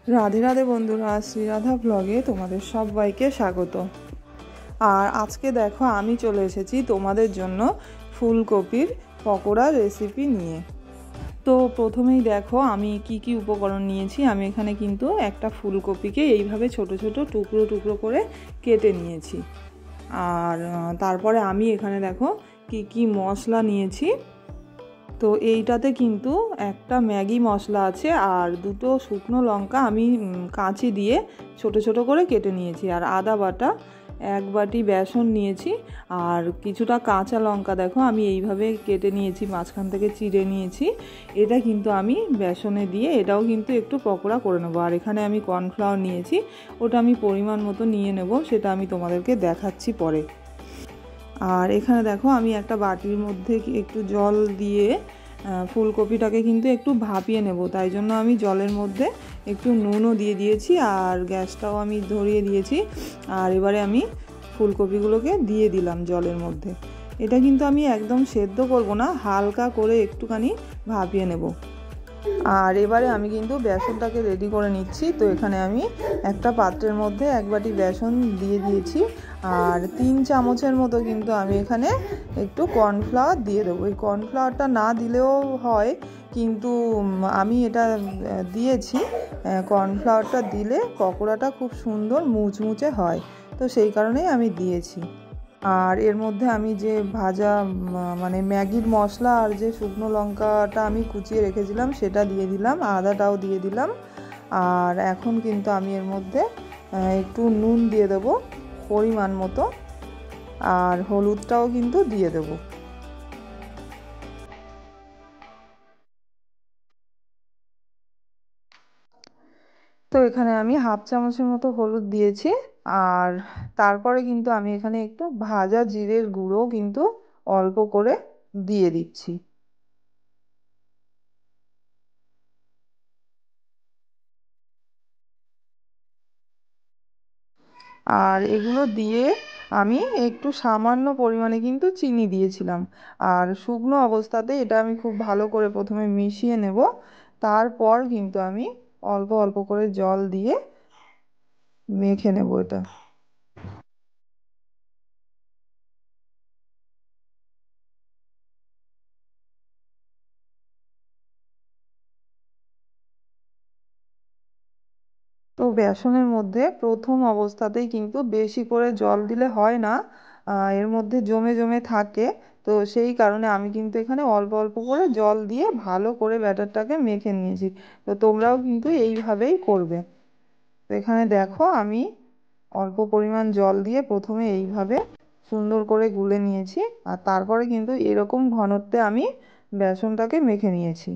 রাধে রাধে বন্ধুরা, শ্রীরাধা ব্লগে তোমাদের সবাইকে স্বাগত। আর আজকে দেখো আমি চলে এসেছি তোমাদের জন্য ফুলকপির পকোড়া রেসিপি নিয়ে। তো প্রথমেই দেখো আমি কি কি উপকরণ নিয়েছি। আমি এখানে কিন্তু একটা ফুলকপিকে এইভাবে ছোট ছোট টুকরো টুকরো করে কেটে নিয়েছি। আর তারপরে আমি এখানে দেখো কি কি মশলা নিয়েছি। তো এইটাতে কিন্তু একটা ম্যাগি মশলা আছে আর দুটো শুকনো লঙ্কা আমি কাঁচি দিয়ে ছোট ছোট করে কেটে নিয়েছি। আর আদা বাটা, এক বাটি বেসন নিয়েছি। আর কিছুটা কাঁচা লঙ্কা দেখো আমি এইভাবে কেটে নিয়েছি, মাঝখান থেকে চিড়ে নিয়েছি। এটা কিন্তু আমি বেসনে দিয়ে এটাও কিন্তু একটু পকোড়া করে নেবো। আর এখানে আমি কর্নফ্লাওয়ার নিয়েছি, ওটা আমি পরিমাণ মতো নিয়ে নেব, সেটা আমি তোমাদেরকে দেখাচ্ছি পরে। আর এখানে দেখো আমি একটা বাটির মধ্যে একটু জল দিয়ে ফুলকপিটাকে কিন্তু একটু ভাপিয়ে নেব, তাই জন্য আমি জলের মধ্যে একটু নুনও দিয়ে দিয়েছি আর গ্যাসটাও আমি ধরিয়ে দিয়েছি। আর এবারে আমি ফুলকপিগুলোকে দিয়ে দিলাম জলের মধ্যে। এটা কিন্তু আমি একদম সেদ্ধ করব না, হালকা করে একটুখানি ভাপিয়ে নেব। আর এবারে আমি কিন্তু বেসনটাকে রেডি করে নিচ্ছি। তো এখানে আমি একটা পাত্রের মধ্যে এক বাটি বেসন দিয়ে দিয়েছি। আর 3 চামচের মতো কিন্তু আমি এখানে একটু কর্নফ্লাওয়ার দিয়ে দেবো। এই কর্নফ্লাওয়ারটা না দিলেও হয়, কিন্তু আমি এটা দিয়েছি। কর্নফ্লাওয়ারটা দিলে পকোড়াটা খুব সুন্দর মুচমুচে হয়, তো সেই কারণেই আমি দিয়েছি। আর এর মধ্যে আমি যে ভাজা মানে ম্যাগির মশলা আর যে শুকনো লঙ্কাটা আমি কুচিয়ে রেখেছিলাম সেটা দিয়ে দিলাম, আদাটাও দিয়ে দিলাম। আর এখন কিন্তু আমি এর মধ্যে একটু নুন দিয়ে দেবো পরিমাণ মতো, আর হলুদটাও কিন্তু দিয়ে দেবো। তো এখানে আমি হাফ চামচের মতো হলুদ দিয়েছি। আর তারপরে কিন্তু আমি এখানে একটু ভাজা জিরের গুঁড়ো কিন্তু অল্প করে দিয়ে দিচ্ছি। আর এগুলো দিয়ে আমি একটু সামান্য পরিমাণে কিন্তু চিনি দিয়েছিলাম। আর শুকনো অবস্থাতে এটা আমি খুব ভালো করে প্রথমে মিশিয়ে নেব, তারপর কিন্তু আমি অল্প অল্প করে জল দিয়ে মেখে নেব এটা। তো বেসনের মধ্যে প্রথম অবস্থাতেই কিন্তু বেশি করে জল দিলে হয় না, এর মধ্যে জমে জমে থাকে। তো সেই কারণে আমি কিন্তু এখানে অল্প অল্প করে জল দিয়ে ভালো করে ব্যাটারটাকে মেখে নিয়েছি। তো তোমরাও কিন্তু এইভাবেই করবে। তো এখানে দেখো আমি অল্প পরিমাণ জল দিয়ে প্রথমে এইভাবে সুন্দর করে গুলে নিয়েছি। আর তারপরে কিন্তু এরকম ঘনত্বে আমি বেসনটাকে মেখে নিয়েছি।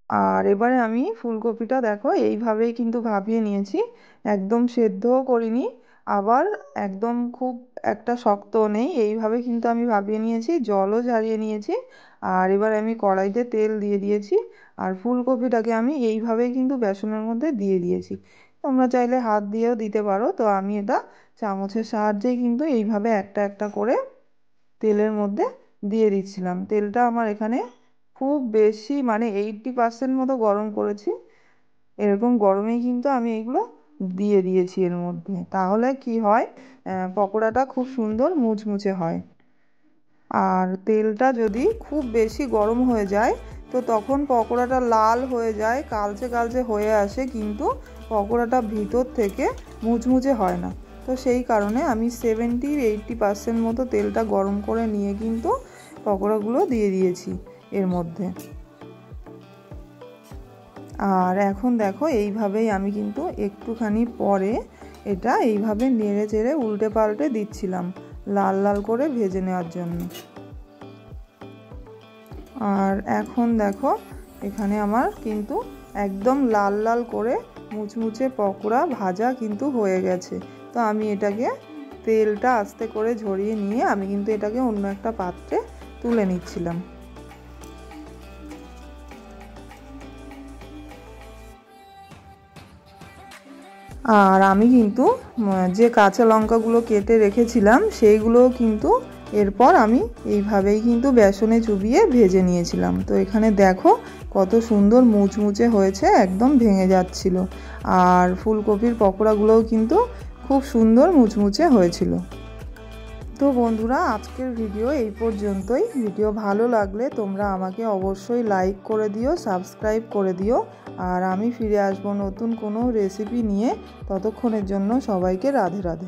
আর এবারে আমি ফুলকপিটা দেখো এইভাবেই কিন্তু ভাপিয়ে নিয়েছি, একদম সেদ্ধও করিনি, আবার একদম খুব একটা শক্ত নেই, এইভাবে কিন্তু আমি ভাপিয়ে নিয়েছি, জলও ঝরিয়ে নিয়েছি। আর এবার আমি কড়াইতে তেল দিয়ে দিয়েছি। আর ফুলকপিটাকে আমি এইভাবেই কিন্তু বেসনের মধ্যে দিয়ে দিয়েছি। তোমরা চাইলে হাত দিয়েও দিতে পারো, তো আমি এটা চামচের সাহায্যেই কিন্তু এইভাবে একটা একটা করে তেলের মধ্যে দিয়ে দিচ্ছিলাম। তেলটা আমার এখানে খুব বেশি মানে 80% মতো গরম করেছি। এরকম গরমেই কিন্তু আমি এগুলো দিয়ে দিয়েছি এর মধ্যে, তাহলে কি হয়, পকোড়াটা খুব সুন্দর মুচমুচে হয়। আর তেলটা যদি খুব বেশি গরম হয়ে যায় তো তখন পকোড়াটা লাল হয়ে যায়, কালচে কালচে হয়ে আসে, কিন্তু পকোড়াটা ভিতর থেকে মুচমুচে হয় না। তো সেই কারণে আমি 70-80% মতো তেলটা গরম করে নিয়ে কিন্তু পকোড়াগুলো দিয়ে দিয়েছি এর মধ্যে। আর এখন দেখো এইভাবেই আমি কিন্তু একটুখানি পরে এটা এইভাবে নেড়ে চেড়ে উল্টে পাল্টে দিচ্ছিলাম লাল লাল করে ভেজে নেওয়ার জন্য। আর এখন দেখো এখানে আমার কিন্তু একদম লাল লাল করে মুচমুচে পকোড়া ভাজা কিন্তু হয়ে গেছে। তো আমি এটাকে তেলটা আস্তে করে ঝরিয়ে নিয়ে আমি কিন্তু এটাকে অন্য একটা পাত্রে তুলে নিচ্ছিলাম। আর আমি কিন্তু যে কাঁচা লঙ্কাগুলো কেটে রেখেছিলাম সেইগুলোও কিন্তু এরপর আমি এইভাবেই কিন্তু বেসনে চুবিয়ে ভেজে নিয়েছিলাম। তো এখানে দেখো কত সুন্দর মুচমুচে হয়েছে, একদম ভেঙে যাচ্ছিল। আর ফুলকপির পকোড়াগুলোও কিন্তু খুব সুন্দর মুচমুচে হয়েছিল। তো বন্ধুরা, আজকের ভিডিও এই পর্যন্তই। ভিডিও ভালো লাগলে তোমরা আমাকে অবশ্যই লাইক করে দিও, সাবস্ক্রাইব করে দিও। আর আমি ফিরে আসবো নতুন কোনো রেসিপি নিয়ে। ততক্ষণের জন্য সবাইকে রাধে রাধে।